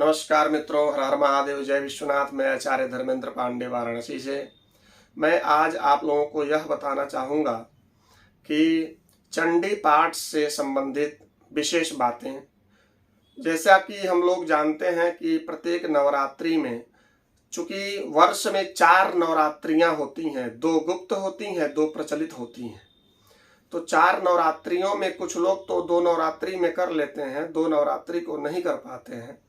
नमस्कार मित्रों, हर हर महादेव, जय विश्वनाथ। मैं आचार्य धर्मेंद्र पांडे वाराणसी से। मैं आज आप लोगों को यह बताना चाहूँगा कि चंडी पाठ से संबंधित विशेष बातें। जैसा कि हम लोग जानते हैं कि प्रत्येक नवरात्रि में, चूंकि वर्ष में 4 नवरात्रियां होती हैं, 2 गुप्त होती हैं, 2 प्रचलित होती हैं। तो 4 नवरात्रियों में कुछ लोग तो 2 नवरात्रि में कर लेते हैं, 2 नवरात्रि को नहीं कर पाते हैं।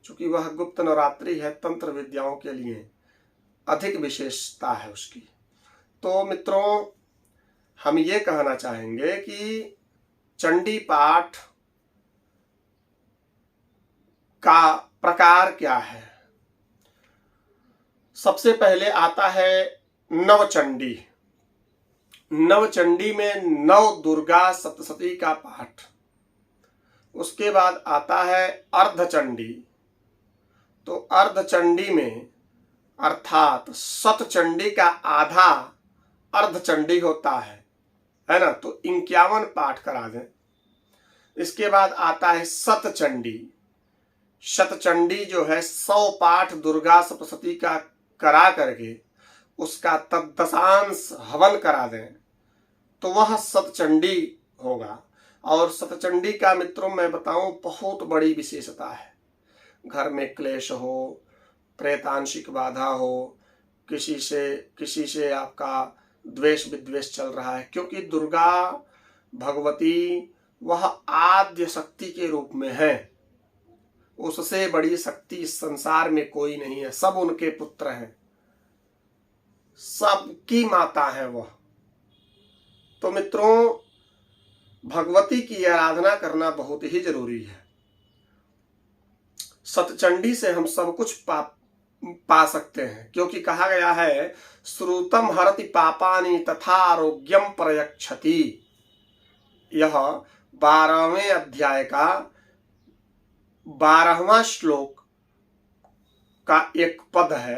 चूंकि वह गुप्त नवरात्रि है, तंत्र विद्याओं के लिए अधिक विशेषता है उसकी। तो मित्रों, हम ये कहना चाहेंगे कि चंडी पाठ का प्रकार क्या है। सबसे पहले आता है नवचंडी। नवचंडी में 9 दुर्गा सप्तशती का पाठ। उसके बाद आता है अर्धचंडी। तो अर्धचंडी में अर्थात शतचंडी का आधा अर्धचंडी होता है ना। तो 51 पाठ करा दें। इसके बाद आता है शतचंडी। शतचंडी जो है 100 पाठ दुर्गा सप्तशती का करा करके उसका तद्दशांश हवन करा दें तो वह शतचंडी होगा। और शतचंडी का मित्रों मैं बताऊं, बहुत बड़ी विशेषता है। घर में क्लेश हो, प्रेतांशिक बाधा हो, किसी से आपका द्वेष विद्वेष चल रहा है, क्योंकि दुर्गा भगवती वह आद्य शक्ति के रूप में है। उससे बड़ी शक्ति इस संसार में कोई नहीं है। सब उनके पुत्र हैं, सबकी माता है वह। तो मित्रों, भगवती की आराधना करना बहुत ही जरूरी है। शतचंडी से हम सब कुछ पा सकते हैं, क्योंकि कहा गया है श्रुतम हरति पापानि तथा आरोग्यम प्रयच्छति। यह 12वें अध्याय का 12वां श्लोक का एक पद है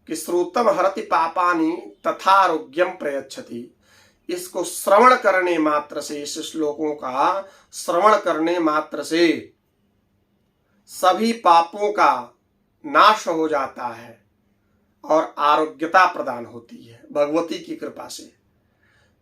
कि श्रुतम हरति पापानि तथा आरोग्यम प्रयच्छति। इसको श्रवण करने मात्र से, इस श्लोकों का श्रवण करने मात्र से सभी पापों का नाश हो जाता है और आरोग्यता प्रदान होती है भगवती की कृपा से।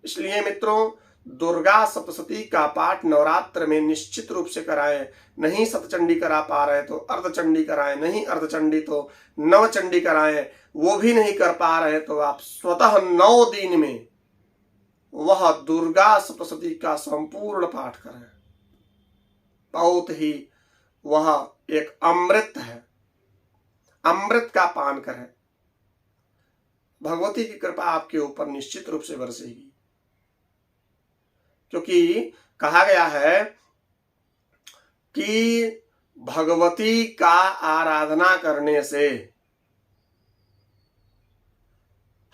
इसलिए मित्रों, दुर्गा सप्तशती का पाठ नवरात्र में निश्चित रूप से कराएं। नहीं शतचंडी करा पा रहे तो अर्धचंडी कराएं, नहीं अर्धचंडी तो नवचंडी कराएं। वो भी नहीं कर पा रहे तो आप स्वतः 9 दिन में वह दुर्गा सप्तशती का संपूर्ण पाठ करें। बहुत ही वह एक अमृत है, अमृत का पान करें। भगवती की कृपा आपके ऊपर निश्चित रूप से बरसेगी, क्योंकि कहा गया है कि भगवती का आराधना करने से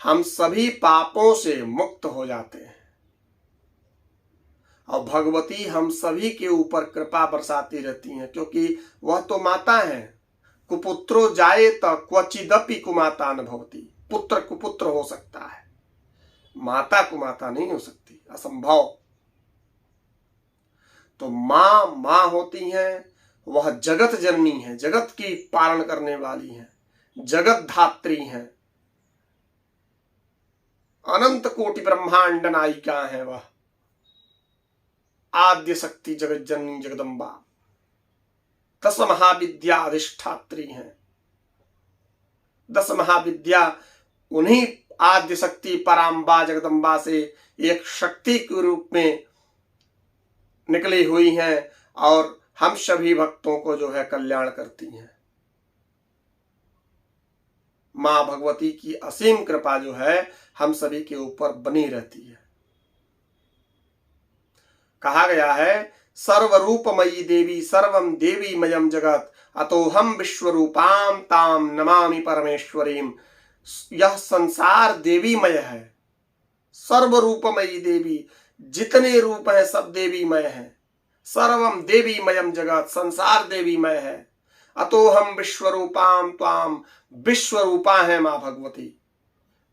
हम सभी पापों से मुक्त हो जाते हैं और भगवती हम सभी के ऊपर कृपा बरसाती रहती हैं, क्योंकि वह तो माता है। कुपुत्रो जायेत क्वचिदपि कुमाता न भवति। पुत्र कुपुत्र हो सकता है, माता कुमाता नहीं हो सकती, असंभव। तो माँ होती हैं, वह जगत जननी है, जगत की पालन करने वाली है, जगत धात्री हैं, अनंत कोटि ब्रह्मांड नायिका है वह आद्य शक्ति जगत जननी जगदम्बा। 10 महाविद्या अधिष्ठात्री हैं। 10 महाविद्या उन्हीं आद्य शक्ति पराम्बा जगदम्बा से एक शक्ति के रूप में निकली हुई हैं और हम सभी भक्तों को जो है कल्याण करती हैं। मां भगवती की असीम कृपा जो है हम सभी के ऊपर बनी रहती है। कहा गया है सर्वरूपमयी देवी सर्वम देवी मयम जगत अतोहम विश्वरूपाम ताम नमामि परमेश्वरीम। यह संसार देवीमय है। सर्वरूपमयी देवी, जितने रूप हैं सब देवीमय हैं। सर्वम देवीमयम जगत, संसार देवीमय है। अतोहम विश्वरूपाम त्वाम, विश्वरूपा है मां भगवती।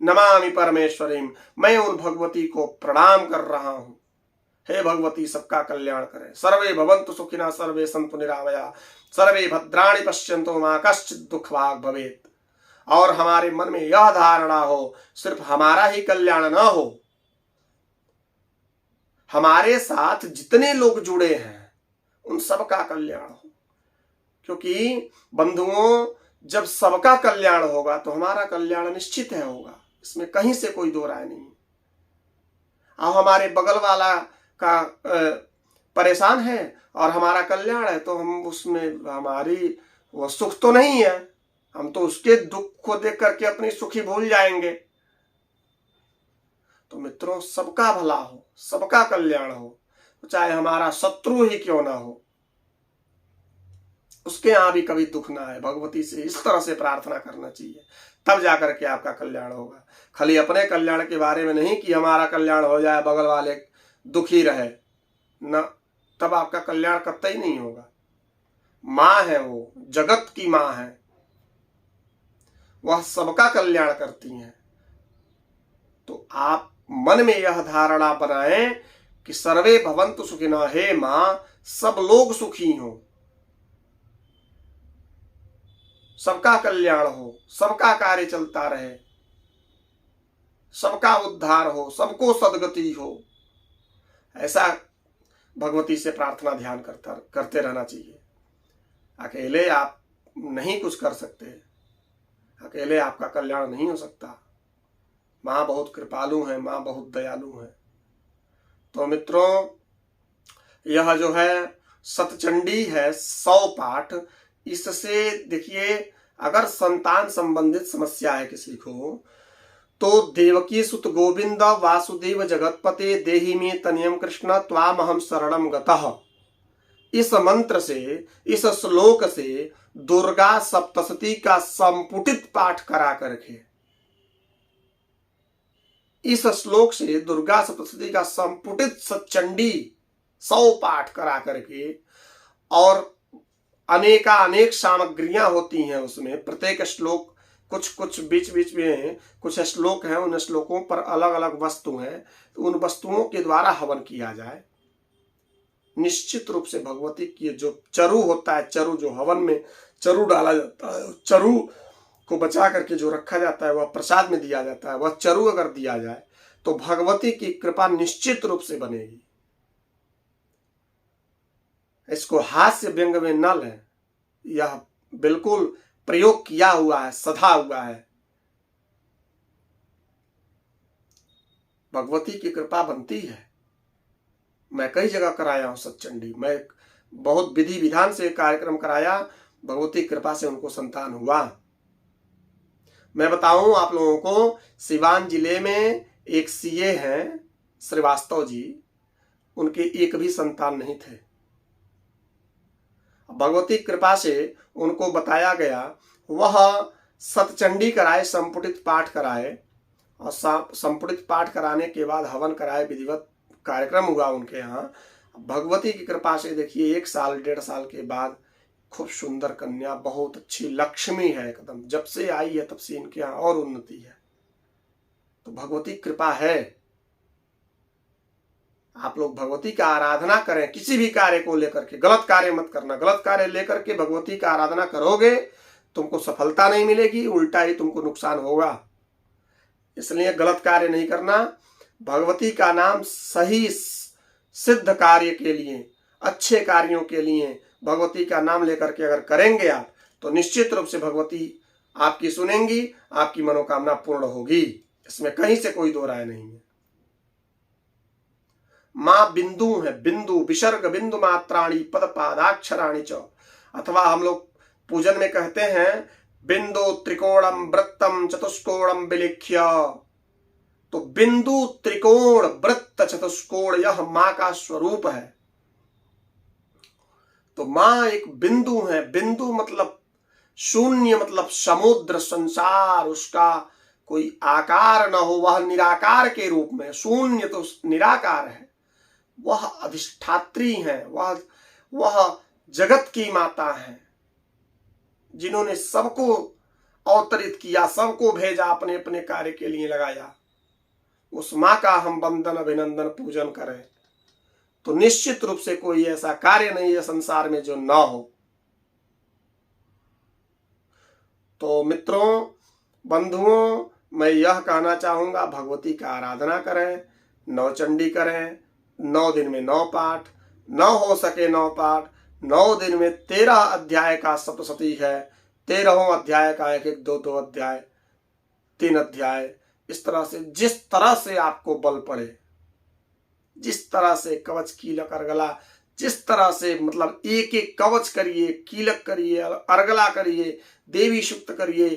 नमामि परमेश्वरीम, मैं उन भगवती को प्रणाम कर रहा हूं। हे भगवती सबका कल्याण करें। सर्वे भवन्तु सुखिनः सर्वे सन्तु निरामया सर्वे भद्राणि पश्यन्तु मा कश्चित् दुःख भाग् भवेत्। और हमारे मन में यह धारणा हो सिर्फ हमारा ही कल्याण न हो, हमारे साथ जितने लोग जुड़े हैं उन सबका कल्याण हो। क्योंकि बंधुओं, जब सबका कल्याण होगा तो हमारा कल्याण निश्चित है होगा, इसमें कहीं से कोई दो राय नहीं। अब हमारे बगल वाला का परेशान है और हमारा कल्याण है तो हम उसमें हमारी वो सुख तो नहीं है, हम तो उसके दुख को देख करके अपनी सुखी भूल जाएंगे। तो मित्रों, सबका भला हो, सबका कल्याण हो, चाहे हमारा शत्रु ही क्यों ना हो, उसके यहां भी कभी दुख ना आए। भगवती से इस तरह से प्रार्थना करना चाहिए, तब जाकर के आपका कल्याण होगा। खाली अपने कल्याण के बारे में नहीं कि हमारा कल्याण हो जाए, बगल वाले दुखी रहे न, तब आपका कल्याण कतई नहीं होगा। माँ है, वो जगत की माँ है, वह सबका कल्याण करती हैं। तो आप मन में यह धारणा बनाएं कि सर्वे भवन्तु सुखिनः, हे माँ सब लोग सुखी हों, सबका कल्याण हो, सबका कार्य चलता रहे, सबका उद्धार हो, सबको सद्गति हो। ऐसा भगवती से प्रार्थना ध्यान करते रहना चाहिए। अकेले आप नहीं कुछ कर सकते, अकेले आपका कल्याण नहीं हो सकता। माँ बहुत कृपालु है, माँ बहुत दयालु है। तो मित्रों, यह जो है सतचंडी है 100 पाठ, इससे देखिए अगर संतान संबंधित समस्या है किसी को, तो देवकी सुत गोविंद वासुदेव जगतपते देहि मे तनयम कृष्ण त्वामहं शरणं गतः, इस मंत्र से, इस श्लोक से दुर्गा सप्तशती का संपुटित पाठ करा करके, इस श्लोक से दुर्गा सप्तशती का संपुटित सतचंडी 100 पाठ करा करके, और अनेक सामग्रियां होती हैं उसमें, प्रत्येक श्लोक कुछ बीच बीच में कुछ श्लोक हैं, उन श्लोकों पर अलग अलग वस्तु हैं, तो उन वस्तुओं के द्वारा हवन किया जाए। निश्चित रूप से भगवती की जो चरु होता है, चरु जो हवन में चरु डाला जाता है, चरु को बचा करके जो रखा जाता है वह प्रसाद में दिया जाता है, वह चरु अगर दिया जाए तो भगवती की कृपा निश्चित रूप से बनेगी। इसको हास्य व्यंग में न लें, यह बिल्कुल प्रयोग किया हुआ है, सधा हुआ है। भगवती की कृपा बनती है। मैं कई जगह कराया हूं सतचंडी, मैं बहुत विधि विधान से कार्यक्रम कराया, भगवती कृपा से उनको संतान हुआ। मैं बताऊं आप लोगों को, सिवान जिले में एक सीए हैं श्रीवास्तव जी, उनके एक भी संतान नहीं थे। भगवती कृपा से उनको बताया गया, वह सतचंडी कराए, संपुटित पाठ कराए, और संपुटित पाठ कराने के बाद हवन कराए, विधिवत कार्यक्रम हुआ उनके यहाँ। भगवती की कृपा से देखिए 1 साल 1.5 साल के बाद खूब सुंदर कन्या, बहुत अच्छी लक्ष्मी है एकदम, जब से आई है तब से इनके यहाँ और उन्नति है। तो भगवती कृपा है। आप लोग भगवती का आराधना करें, किसी भी कार्य को लेकर के गलत कार्य मत करना। गलत कार्य लेकर के भगवती का आराधना करोगे तुमको सफलता नहीं मिलेगी, उल्टा ही तुमको नुकसान होगा। इसलिए गलत कार्य नहीं करना। भगवती का नाम सही सिद्ध कार्य के लिए, अच्छे कार्यों के लिए भगवती का नाम लेकर के अगर करेंगे आप, तो निश्चित रूप से भगवती आपकी सुनेंगी, आपकी मनोकामना पूर्ण होगी। इसमें कहीं से कोई दो राय नहीं है। मां बिंदु है, बिंदु विसर्ग बिंदु मात्राणी पद पादाक्षराणी च, अथवा हम लोग पूजन में कहते हैं बिंदु त्रिकोणम वृत्तम चतुष्कोणम विलिख्य। तो बिंदु त्रिकोण वृत्त चतुष्कोण यह मां का स्वरूप है। तो मां एक बिंदु है। बिंदु मतलब शून्य, मतलब समुद्र, संसार, उसका कोई आकार न हो, वह निराकार के रूप में, शून्य तो निराकार है, वह अधिष्ठात्री है, वह जगत की माता है, जिन्होंने सबको अवतरित किया, सबको भेजा, अपने अपने कार्य के लिए लगाया। उस मां का हम वंदन अभिनंदन पूजन करें। तो निश्चित रूप से कोई ऐसा कार्य नहीं है संसार में जो न हो। तो मित्रों, बंधुओं, मैं यह कहना चाहूंगा, भगवती का आराधना करें, नवचंडी करें, 9 दिन में 9 पाठ, न हो सके 9 पाठ, 9 दिन में 13 अध्याय का सप्तशती है, 13वां अध्याय का 1-1, 2-2 अध्याय, 3 अध्याय, इस तरह से जिस तरह से आपको बल पड़े, जिस तरह से कवच कीलक अर्गला, जिस तरह से मतलब एक एक कवच करिए, कीलक करिए, अर्गला करिए, देवी सुक्त करिए,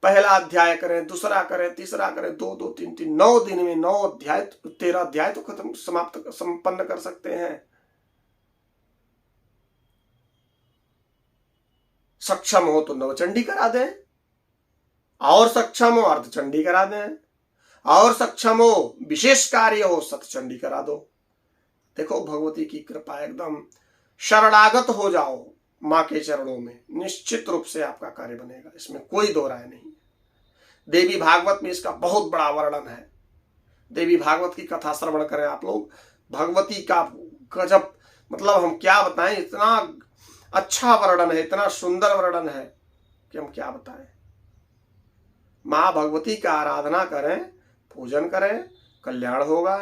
पहला अध्याय करें, दूसरा करें, तीसरा करें, 2-2, 3-3, 9 दिन में 9 अध्याय, 13 अध्याय तो खत्म संपन्न कर सकते हैं। सक्षम हो तो नवचंडी करा दें, और सक्षम हो अर्धचंडी करा दें, और सक्षम हो विशेष कार्य हो सतचंडी करा दो। देखो भगवती की कृपा, एकदम शरणागत हो जाओ मां के चरणों में, निश्चित रूप से आपका कार्य बनेगा, इसमें कोई दो राय नहीं। देवी भागवत में इसका बहुत बड़ा वर्णन है। देवी भागवत की कथा श्रवण करें आप लोग, भगवती का गजब, मतलब हम क्या बताएं, इतना अच्छा वर्णन है, इतना सुंदर वर्णन है कि हम क्या बताएं। मां भगवती का आराधना करें, पूजन करें, कल्याण होगा।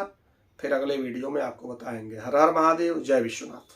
फिर अगले वीडियो में आपको बताएंगे। हर हर महादेव, जय विश्वनाथ।